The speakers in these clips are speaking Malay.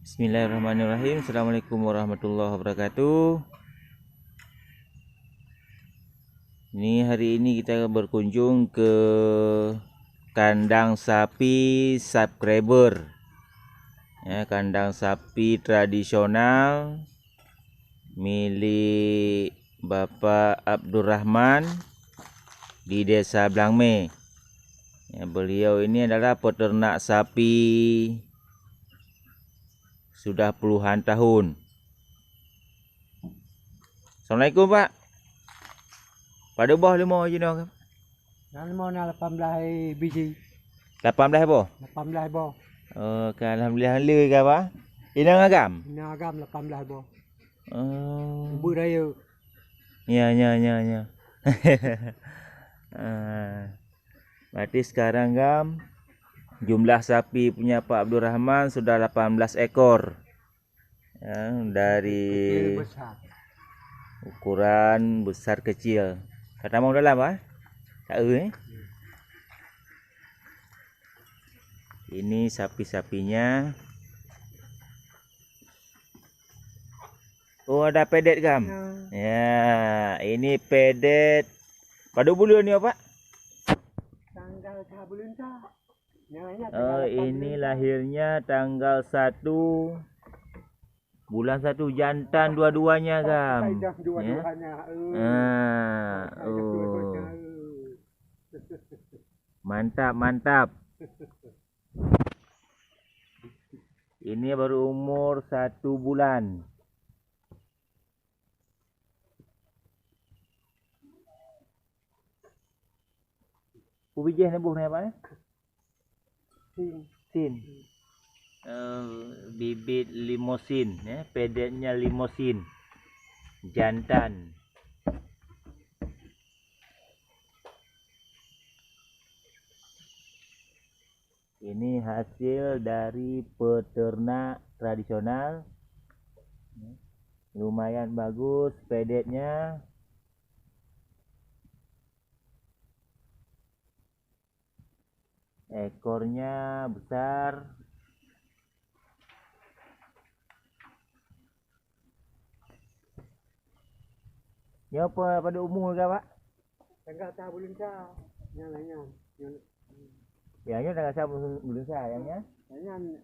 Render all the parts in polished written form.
Bismillahirrahmanirrahim. Assalamualaikum warahmatullahi wabarakatuh. Hari ini kita berkunjung ke kandang sapi subscriber. Kandang sapi tradisional milik Bapak Abdul Rahman di Desa Blangme. Beliau ini adalah peternak sapi sudah puluhan tahun. Assalamualaikum Pak. Pada bawah 5 je nak. Yang lima nak 18 biji. 18 boh. 18 boh. Oh, alhamdulillah le ke apa? Ini agam. Ini agam 18 boh. Oh. Ibu raya. Ya. Berarti sekarang gam jumlah sapi punya Pak Abdul Rahman sudah 18 ekor. Dari Besar. ukuran besar kecil. Kata mau dalam ah? Tak Ini sapi-sapinya. Oh, ada pedet gam. Ya, ini pedet. Pada bulan ni apa? Tanggal 3 bulan tak. Oh, ini lahirnya tanggal 1 bulan 1, jantan dua-duanya gam. Mantap. Ini baru umur 1 bulan. Bijih nebuh ni apa? Sin. Bibit limosin, pedetnya limosin. Jantan. Ini hasil dari peternak tradisional. Lumayan bagus pedetnya. Ekornya besar. Ni apa pada umur ke Pak? Tanggal 3 bulan tak. Yang lainnya. Yang tanggal 1 bulan sayangnya. Yang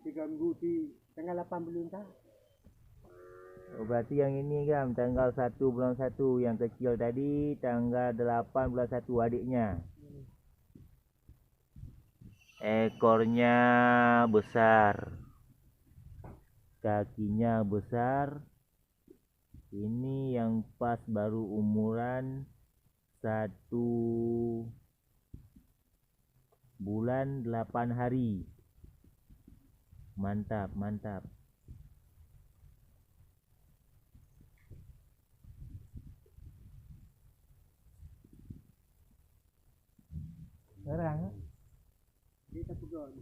3 minggu di tanggal 8 bulan tak. Oh, berarti yang ini kan tanggal 1 bulan 1, yang kecil tadi tanggal 8 bulan 1 adiknya. Ekornya besar. Kakinya besar. Ini yang pas baru umuran 1 bulan 8 hari. Mantap. Sekarang Kita pegang.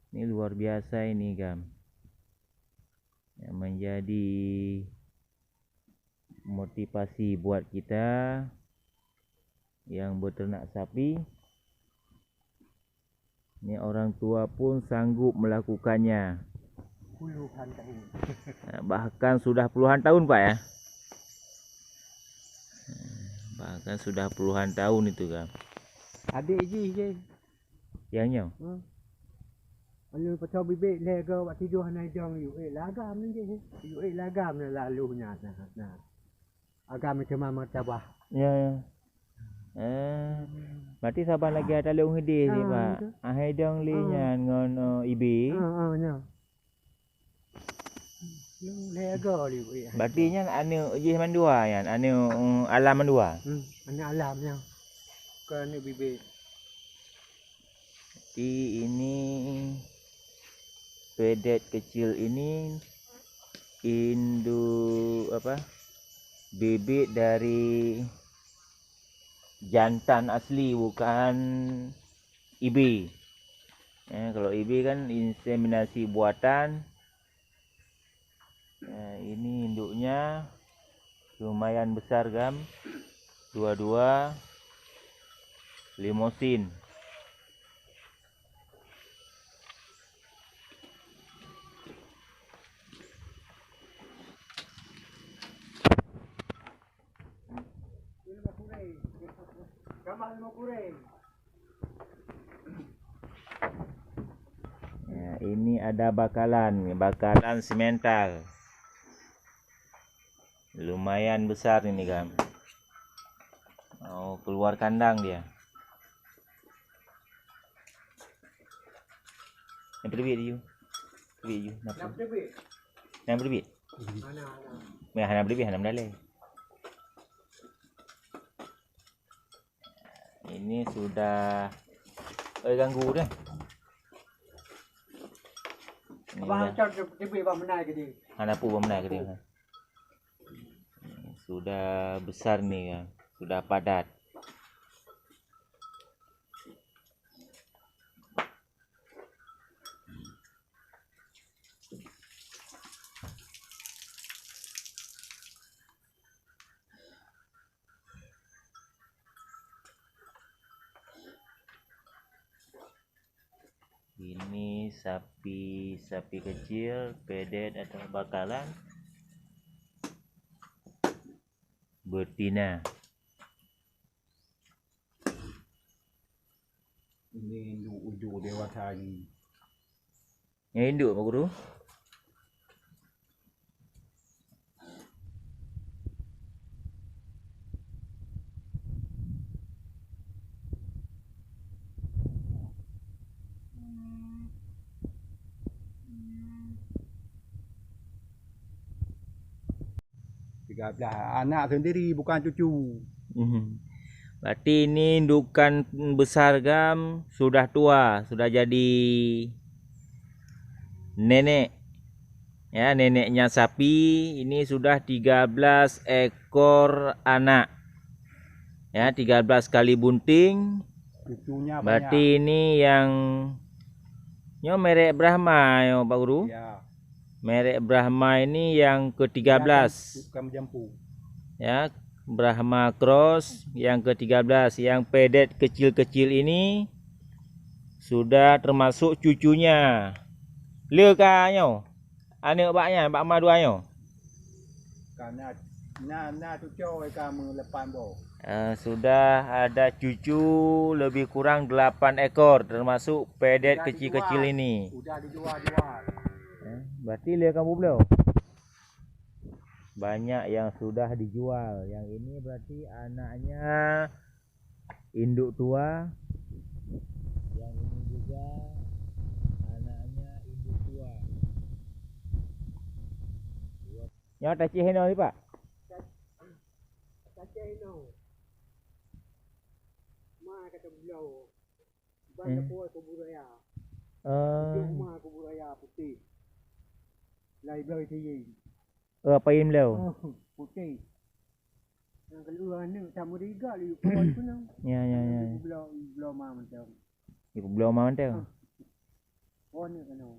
Ini luar biasa ini gam. Yang menjadi motivasi buat kita yang beternak sapi. Ini orang tua pun sanggup melakukannya. Puluhan tahun. Bahkan sudah puluhan tahun Pak ya. Bahkan sudah puluhan tahun itu kan. Adik je. Yangnya. Kalau pasal bibik lega buat tidur naik jong you lagam ni je. You lagam ni lalunya nah. Agam macam mana tabah. Ya. Berarti saban lagi ada leung hidih ni Pak. Ahidang li nyan ngon ibi. Nya. Lega li. Berarti nyan anu je mandua yan, anu alam mandua. Anu alamnya. Ke ni bibik. Jadi ini pedet kecil ini induk apa? Bibit dari jantan asli bukan IB. Kalau IB kan inseminasi buatan. Ini induknya lumayan besar gam. Dua-dua limosin. Ya, ini ada bakalan simental. Lumayan besar ini kan. Oh, keluar kandang dia. Yang berbit you. Berbit you. Nak berbit. Yang berbit. Mana? Hana berbit, hana mendalai. Ini sudah ganggu dah. Abang cak berbit bang menai ke dia. Hana pu bang menai ke dia. Sudah besar nih kan. Sudah padat. Ini sapi kecil, pedet atau bakalan betina. Ini induk dewasa ni. Yang induk Pak Guru? Anak sendiri bukan cucu. Berarti ini indukan besar gam, sudah tua, sudah jadi nenek. Ya, neneknya sapi ini sudah 13 ekor anak. Ya, 13 kali bunting. Cucunya berarti banyak. Ini yang merek Brahma ya Pak Guru? Ya. Merek Brahma ini yang ke-13. Ya, Brahma Cross yang ke-13. Yang pedet kecil-kecil ini sudah termasuk cucunya. Lekanya. Anak baknya, bak ma duanya. Karena cucu kamu lepan bo. Sudah ada cucu lebih kurang 8 ekor termasuk pedet kecil-kecil ini. Sudah dijual. Berarti lihat kamu belum? Banyak yang sudah dijual. Yang ini berarti anaknya induk tua. Yang ini juga anaknya induk tua. Yang taci heno ni Pak? Taci heno. Ma kata belau. Banda kuat kuburaya. Ma kuburaya putih. Lai blau ti. Apa yang beliau? Putih. Yang keluar ni sama riga li kawan pun. Ya. Blau ma macam. Ibu beliau mau macam. Oh ni kena.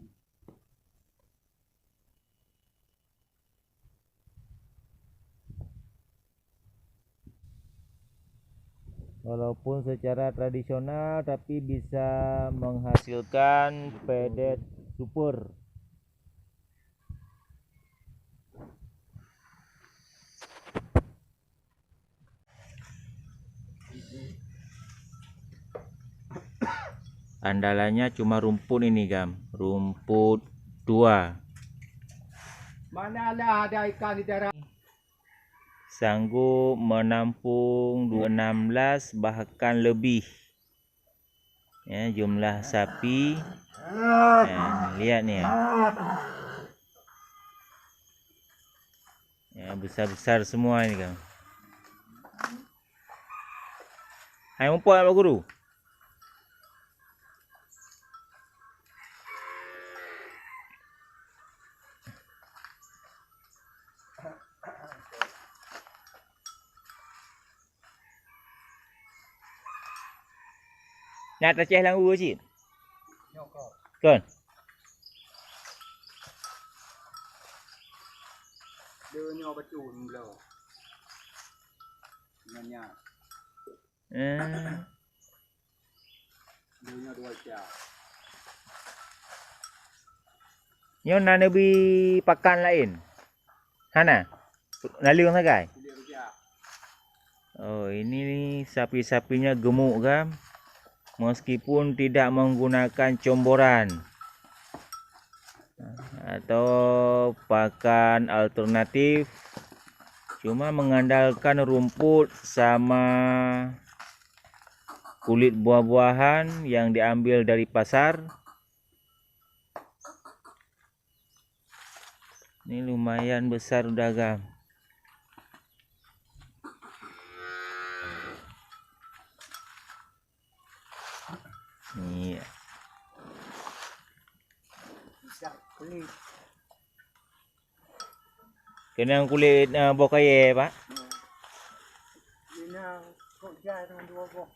Walaupun secara tradisional tapi bisa menghasilkan pedet super. Andalannya cuma rumput ini Gam. Rumput 2. Manalah ada ikan di darat. Sanggup menampung 16 bahkan lebih. Ya, jumlah sapi. Lihat ni ya. Ya, besar-besar semua ini Gam. Hai umput Pak Guru. Nak terceh lang uru cik. Kan? Dia nyo bacun mula. Nanya. Dia nyo 2 jam. Nyo nak nebi pakan lain. Hana? Naliung sagai. Oh, ini nih sapi-sapinya gemuk Gam. Meskipun tidak menggunakan comboran atau pakan alternatif, cuma mengandalkan rumput sama kulit buah-buahan yang diambil dari pasar. Ini lumayan besar udah Gam. Ni Kulit. kena kulit buah kaya Pak. Ini kok jah dengan 2 buah.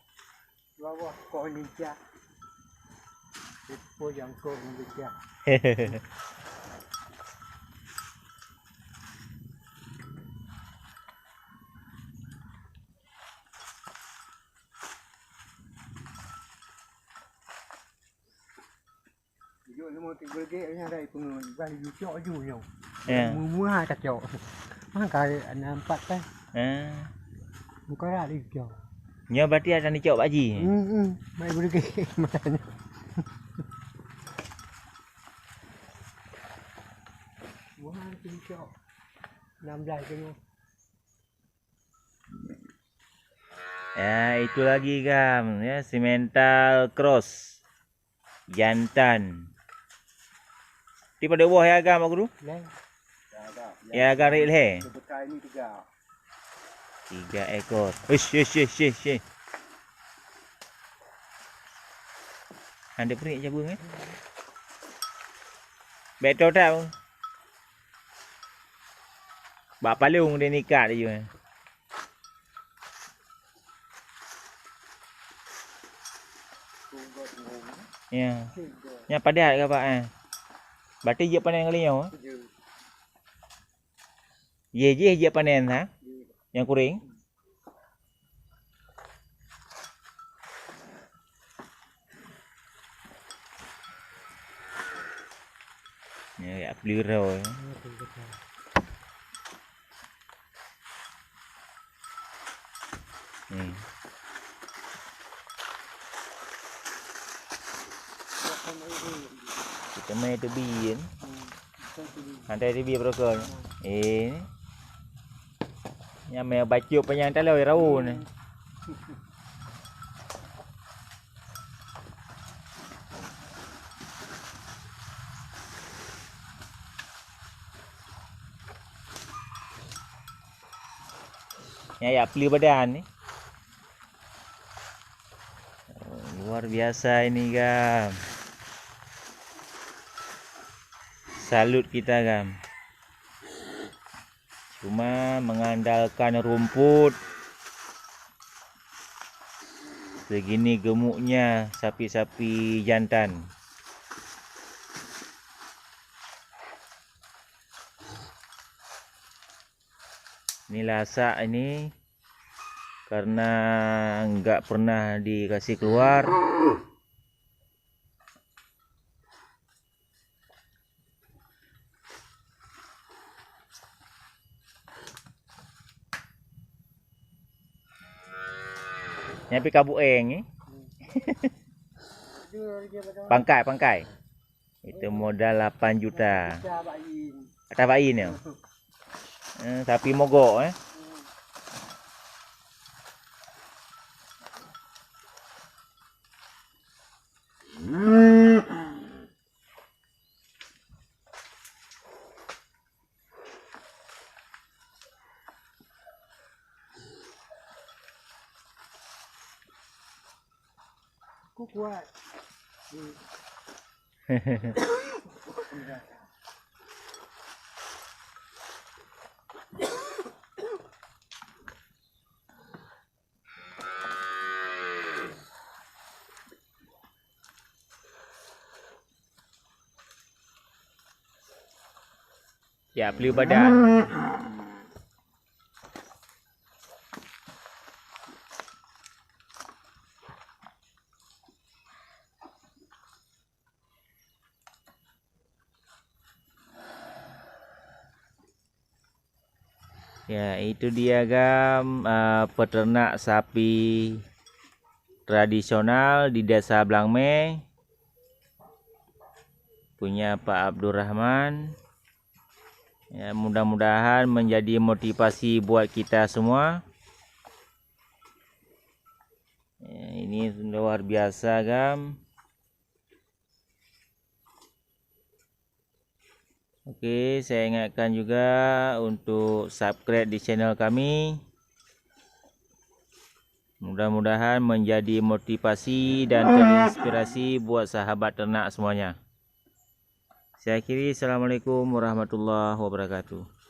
2 buah kok ni jah. Itu yang kok ni jah. Yo no te gege nya dai pengen bali yu cok yu yo. Mua tak cok. Mang kai nampak kan. Muka dah di cok. Nya berarti ada ni cok Pak Haji. Mai gege makanya. Mua di cok. 16 kilo. Ya, itu lagi Gam ya, Simmental Cross jantan. Di pada buah ya Gam Pak Guru? Ya agak real he. Bekai ni 3. 3 ekor. Ish. Anda perik cabung eh? Betul tak? Bak palung dia nikah dia juga. Ya. Nya padat ke Pak Berarti je panen kali nyo. Je panen ha. Yang kuring. Ya, pelirau. Kita main tebi kan. Hantai tebi berokol. Yang main baca panjang talau rau ni. Ya peli badan ni. Luar biasa ini Gam. Salut kita Gam. Cuma mengandalkan rumput. Segini gemuknya sapi-sapi jantan. Ini lasak ini karena enggak pernah dikasih keluar. Nyampe kabuk eng ni. Pangkai. Itu modal 8 juta. Atas bayin ya. Sapi mogok Aku kuat. Ya, beli badan. Ya, itu dia gam peternak sapi tradisional di Desa Blangme punya Pak Abdurrahman. Ya, mudah-mudahan menjadi motivasi buat kita semua. Ya, ini luar biasa gam. Oke, saya ingatkan juga untuk subscribe di channel kami. Mudah-mudahan menjadi motivasi dan terinspirasi buat sahabat ternak semuanya. Saya akhiri, Assalamualaikum warahmatullahi wabarakatuh.